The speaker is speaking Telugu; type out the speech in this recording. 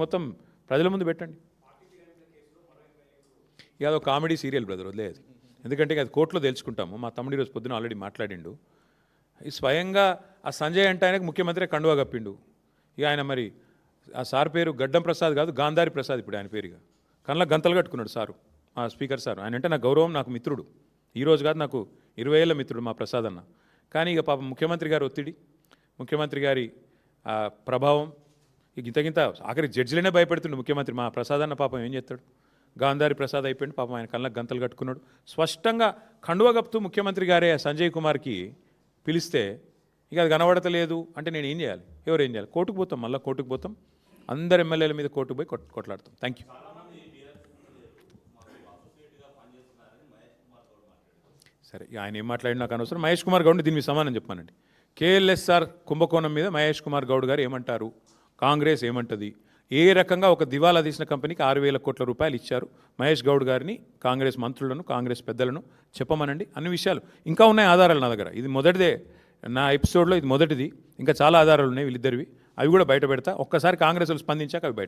మొత్తం ప్రజల ముందు పెట్టండి. ఇక అదో కామెడీ సీరియల్ బ్రదర్, వదిలేదు. ఎందుకంటే అది కోర్టులో తెలుసుకుంటాము. మా తమ్ముడు ఈరోజు పొద్దున ఆల్రెడీ మాట్లాడిండు. ఈ స్వయంగా ఆ సంజయ్ అంటే ఆయనకు ముఖ్యమంత్రి కండువా కప్పిండు. ఇక ఆయన మరి ఆ సార్ పేరు గడ్డం ప్రసాద్ కాదు, గాంధారి ప్రసాద్ ఇప్పుడు ఆయన పేరుగా. కళ్ళ గంతలు కట్టుకున్నాడు సారు, ఆ స్పీకర్ సార్. ఆయన అంటే నాకు గౌరవం, నాకు మిత్రుడు. ఈరోజు కాదు, నాకు 20 ఏళ్ళ మిత్రుడు మా ప్రసాద్ అన్న. కానీ ఇక పాపం ముఖ్యమంత్రి గారి ఒత్తిడి, ముఖ్యమంత్రి గారి ప్రభావం, ఇంత ఆఖరి జడ్జిలనే భయపెడుతుండే ముఖ్యమంత్రి. మా ప్రసాద్ అన్న పాపం ఏం చేస్తాడు? గాంధారి ప్రసాద్ అయిపోయింది పాపం. ఆయన కళ్ళకు గంతలు కట్టుకున్నాడు. స్పష్టంగా కండువా కప్పుతూ ముఖ్యమంత్రి గారే సంజయ్ కుమార్కి పిలిస్తే ఇక అది కనబడతలేదు అంటే నేను ఏం చేయాలి? ఎవరు ఏం చేయాలి? కోర్టుకు పోతాం, మళ్ళీ కోర్టుకు పోతాం. అందరు ఎమ్మెల్యేల మీద కోర్టుకు పోయి కొట్లాడతాం. Thank you. సరే, ఆయన ఏం మాట్లాడి నాకు అనవసరం. మహేష్ కుమార్ గౌడ్ని దీని మీద సమానం చెప్పానండి. కేఎల్ఎస్ఆర్ కుంభకోణం మీద మహేష్ కుమార్ గౌడ్ గారు ఏమంటారు, కాంగ్రెస్ ఏమంటుంది, ఏ రకంగా ఒక దివాలా తీసిన కంపెనీకి 6,000 కోట్ల రూపాయలు ఇచ్చారు, మహేష్ గౌడ్ గారిని, కాంగ్రెస్ మంత్రులను, కాంగ్రెస్ పెద్దలను చెప్పమనండి. అన్ని విషయాలు ఇంకా ఉన్నాయి, ఆధారాలు నా దగ్గర. ఇది మొదటిదే, నా ఎపిసోడ్లో ఇది మొదటిది. ఇంకా చాలా ఆధారాలు ఉన్నాయి వీళ్ళిద్దరివి, అవి కూడా బయట పెడతా. ఒక్కసారి కాంగ్రెస్ వాళ్ళు స్పందించాక అవి బయట